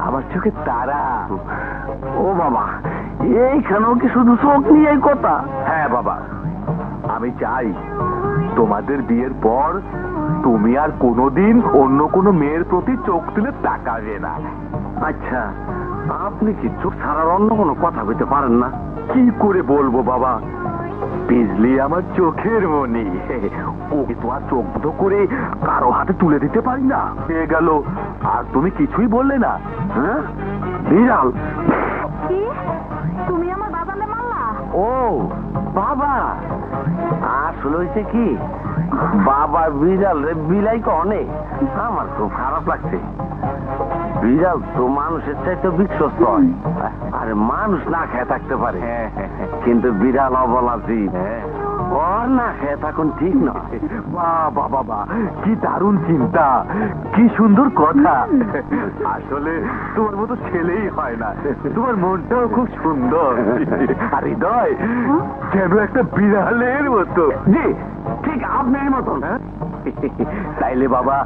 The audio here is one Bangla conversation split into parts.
আমার চোখে তারা। ও বাবা, এইখানেও কি শুধু চোখ নিয়ে কথা? হ্যাঁ বাবা, আমি চাই তোমাদের বিয়ের পর তুমি আর কোনোদিন অন্য কোনো মেয়ের প্রতি চোখ তুলে তাকাবে না। আচ্ছা, আপনি কি চোখ ছাড়ার অন্য কোনো কথা বলতে পারেন না? কি করে বলবো বাবা, বিজলি আমার চোখের মনি। ওকে তো আর চোখ বন্ধ করে কারো হাতে তুলে দিতে পারি না। হয়ে গেল, আর তুমি কিছুই বললে না। হ্যাঁ বিড়াল, কি তুমি আমার বাবালে মারলা? ও বাবা, আসলে হয়েছে কি, বাবা বিড়াল রে বিলাই কনে, আমার খুব খারাপ লাগছে। বিড়াল তো মানুষের চাইতে বিশ্বস্ত হয়, আর মানুষ না খেয়ে থাকতে পারে, কিন্তু বিড়াল অবলা জীব, ওর না খেয়ে থাকুন ঠিক না। বাবা বাবা, কি দারুণ চিন্তা, কি সুন্দর কথা। আসলে তোমার মতো ছেলেই হয় না, তোমার মনটাও খুব সুন্দর। আর হৃদয় যেন একটা বিড়ালের মতো। জি ঠিক আপনার মতন। তাইলে বাবা,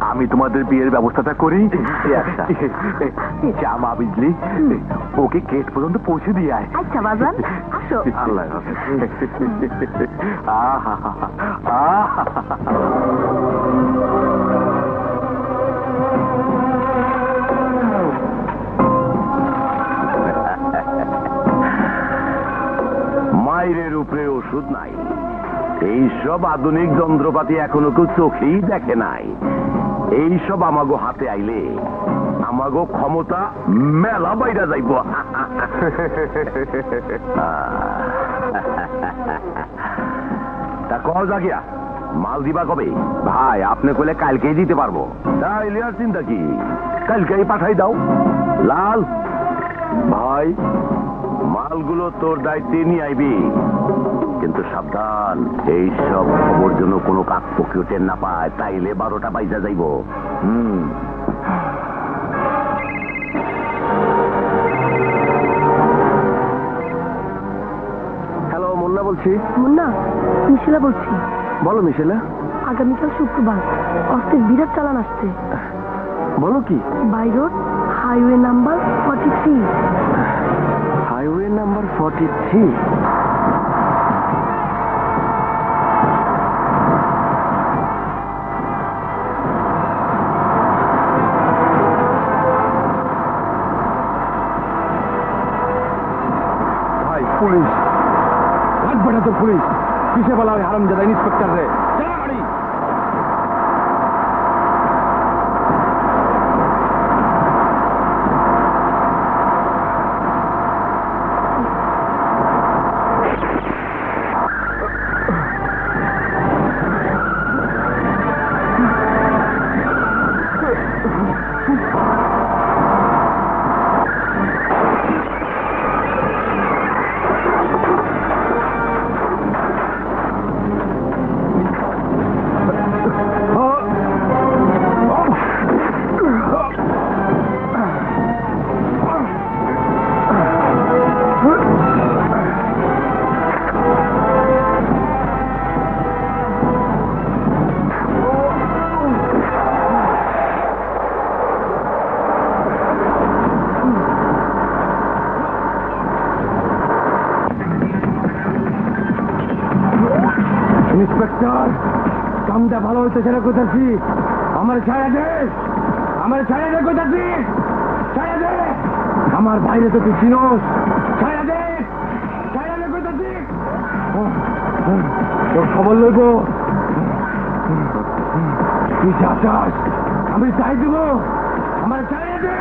আমি তোমাদের বিয়ের ব্যবস্থাটা করি। জামা বিজলি, ওকে গেট পর্যন্ত পৌঁছে দিয়ে আয়। আচ্ছা বাজান, আসো। আল্লাহ মায়ের উপরে ওষুধ নাই, এইসব আধুনিক যন্ত্রপাতি এখনো কেউ চোখেই দেখে নাই। এইসব আমাগো হাতে আইলে আমাগো ক্ষমতা মেলা বাইরা যাইব। তা কও জাগিয়া, মাল দিবা কবে? ভাই আপনি কইলে কালকেই দিতে পারবো। তাইলে আর চিন্তা কি, কালকেই পাঠাই দাও। লাল ভাই, মালগুলো তোর দায়িত্বে নিয়ে আইবি, কিন্তু সাবধান, এইসব খবর যেন কোনো কাক পক্ষীও টের না পায়, তাইলে 12টা বাইজা যাইব। হ্যালো, মুন্না বলছি। মুন্না, মিশেলা বলছি। বলো মিশেলা। আগামীকাল শুক্রবার অস্ত্রের বিরাট চালান আসছে। বলো কি? By road, highway number 43। Highway number 43? ভাই পুলিশ, হাত বেড়া তো পুলিশ, কিসে বলা ওই হারামজাদা ইন্সপেক্টর রে। গাড়ি ইন্সপেক্টর, কামটা ভালো হইতেছে না কোথাছি। আমার ছায়া দে, আমার ছায়া দে কোথাছি, ছায়া দে। আমার বাইরে তো তুই চিনোস, ছায়া দে, ছায়া দে কোথাছি। তোর খবর লইব, তুই যা চাস আমি চাই দেব। আমার ছায়া দে।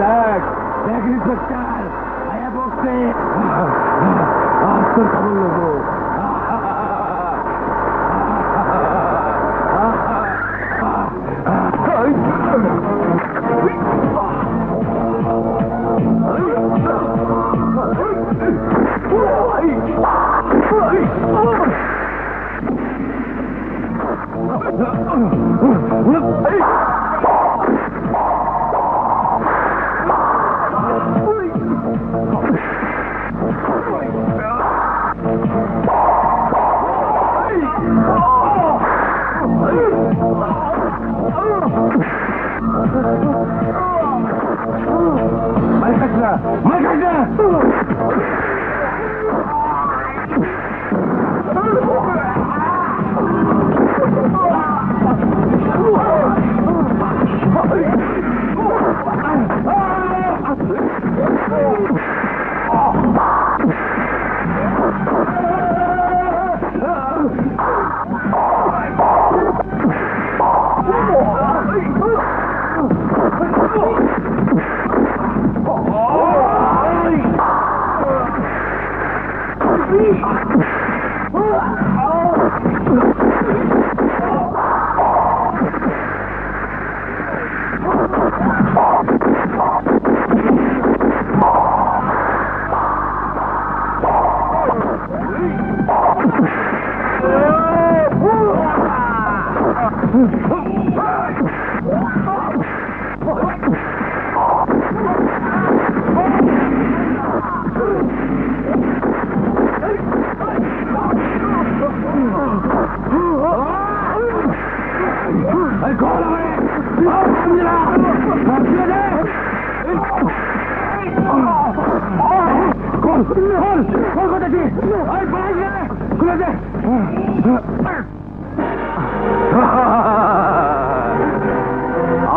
দেখ দেখ ইন্সপেক্টর, আয়া বসছে, তোর খবর নেবো। মার খাস না, মার খাস না।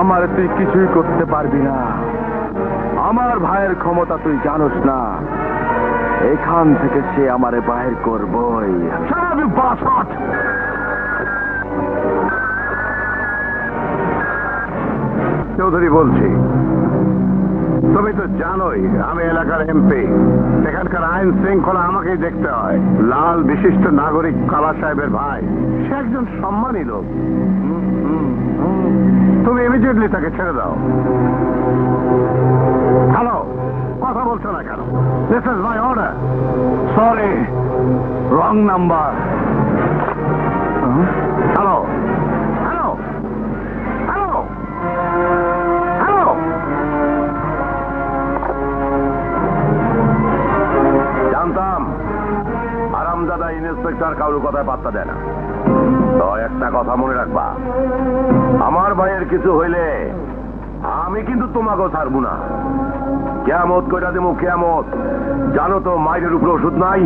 আমার তুই কিছুই করতে পারবি না। আমার ভাইয়ের ক্ষমতা তুই জানোস না। এখান থেকে সে আমারে বাহির করবই। চৌধুরী বলছি, তুমি তো জানোই আমি এলাকার এমপি। এখানকার আইন শৃঙ্খলা আমাকেই দেখতে হয়। লাল বিশিষ্ট নাগরিক কালা সাহেবের ভাই, সে একজন সম্মানী লোক। তুমি ইমিডিয়েটলি তাকে ছেড়ে দাও। হ্যালো, কথা বলছো না কেন? This is my order. Sorry, wrong number. Hello hello hello hello. জানতাম আরামদাদা ইন্সপেক্টর কারোর কথায় পাত্তা দেয় না। তো একটা কথা মনে রাখবা, আমার ভাইয়ের কিছু হইলে আমি কিন্তু তোমাকেও ছাড়বো না। কেয়ামত কইটা দেবো, কেয়ামত। জানো তো মায়ের উপরে ওষুধ নাই।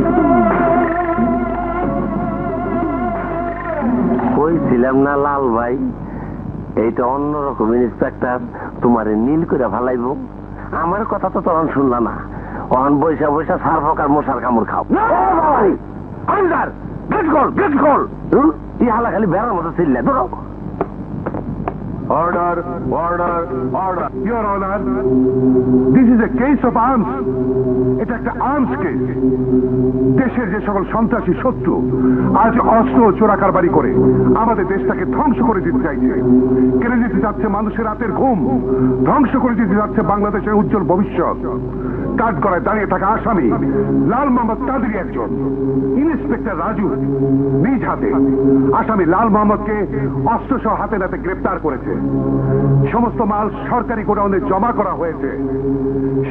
কইছিলাম না লাল ভাই, এইটা অন্যরকম ইন্সপেক্টর, তোমারে নীল করে ভালাইব। আমার কথা তো তখন শুনলা না। অন বৈশা বৈশা সার ফকার মশার কামড় খাও। হালা খালি বেড়ার মতো ছিল। ধরো। Order, order, order. Your Honor, this is a case of arms. এটা একটা আর্মস কেস। দেশের যে সকল সন্ত্রাসী শত্রু আজ অস্ত্র চোরাকারবারি করে আমাদের দেশটাকে ধ্বংস করে দিতে চাইছে, কেড়ে দিতে যাচ্ছে মানুষের রাতের ঘুম, ধ্বংস করে দিতে যাচ্ছে বাংলাদেশের উজ্জ্বল ভবিষ্যৎ। কাঠগড়ায় দাঁড়িয়ে থাকা আসামি লাল মোহাম্মদ তাদেরই একজন। ইন্সপেক্টর রাজু নিজ হাতে আসামি লাল মোহাম্মদকে অস্ত্রসহ হাতে নাতে গ্রেপ্তার করেছে। সমস্ত মাল সরকারি গোডাউনে জমা করা হয়েছে।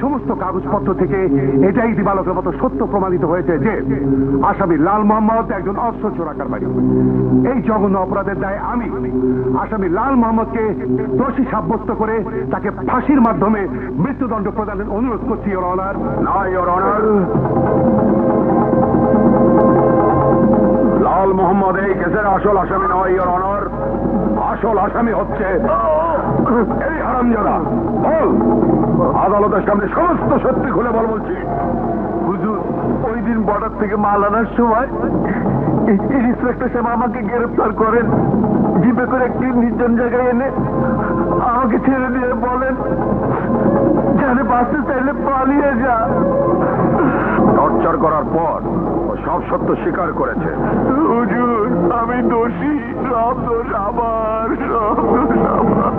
সমস্ত কাগজপত্র থেকে এটাই দিবালোকের মতো সত্য প্রমাণিত হয়েছে যে আসামি লাল মোহাম্মদ একজন অস্ত্র চোরাকারবারী। এই জঘন্য অপরাধের দায়ে আমি আসামি লাল মোহাম্মদকে দোষী সাব্যস্ত করে তাকে ফাঁসির মাধ্যমে মৃত্যুদণ্ড প্রদানের অনুরোধ করছি। Your honour. না, ইওর অনার, লাল মোহাম্মদ এই কেসের আসল আসামি নয়। ইওর অনার, আসল আসামি হচ্ছে এই হারামজাদা। বল, আদালতের সামনে সমস্ত সত্যি খুলে বল। বলছি হুজুর, ওই দিন বর্ডার থেকে মাল আনার সময় ইন্সপেক্টর সাহেব আমাকে গ্রেফতার করেন। জিপে করে একটি নির্জন জায়গায় এনে আমাকে ছেড়ে দিয়ে বলেন, জানে বাঁচতে চাইলে পালিয়ে যা। টর্চার করার পর সব সত্য স্বীকার করেছে। হুজুর, আমি দোষী, সব দোষ আমার, সব দোষ আমার।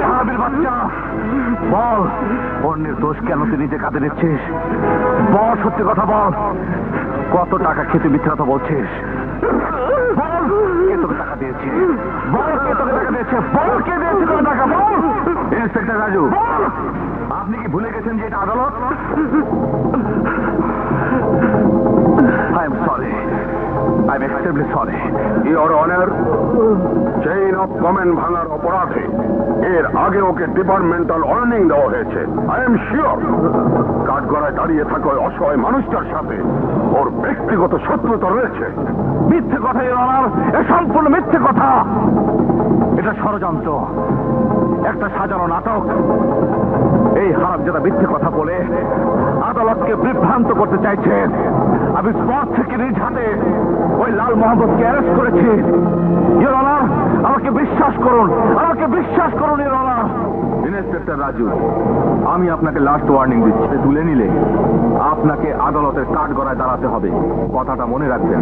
হারামির বাচ্চা, বল অন্যের দোষ কেন তুই নিজে কাঁধে নিচ্ছিস? বল, সত্যি কথা বল। কত টাকা খেতে মিথ্যা কথা বলছিস? বল, কে তোকে টাকা দিয়েছে? বল, কে তোকে টাকা দিয়েছে? বল, কে দিয়েছে তোকে টাকা? বল। ইন্সপেক্টর রাজু, আপনি কি ভুলে গেছেন যে এটা আদালত? I am sorry, I'm extremely sorry. Your Honor, chain of comment ভাঙার অপরাধে এর আগে ওকে ডিপার্টমেন্টাল ওয়ার্নিং দেওয়া হয়েছে। আই এম শিওর কাঠগড়ায় দাঁড়িয়ে থাকা ওই অসহায় মানুষটার সাথে ওর ব্যক্তিগত শত্রুতা রয়েছে। মিথ্যে কথা ইওর অনার, এ সম্পূর্ণ মিথ্যে কথা। এটা ষড়যন্ত্র, একটা সাজানো নাটক। এই হারামজাদা মিথ্যে কথা বলে আদালতকে বিভ্রান্ত করতে চাইছে। আমি স্পট থেকে নিজ হাতে ওই লাল মোহাম্মদকে অ্যারেস্ট করেছি। ইওর অনার, আমাকে বিশ্বাস করুন, আমাকে বিশ্বাস করুন ইওর অনার। ইন্সপেক্টর রাজু, আমি আপনাকে লাস্ট ওয়ার্নিং দিচ্ছি, তুলে নিলে আপনাকে আদালতের কাঠগড়ায় দাঁড়াতে হবে, কথাটা মনে রাখবেন।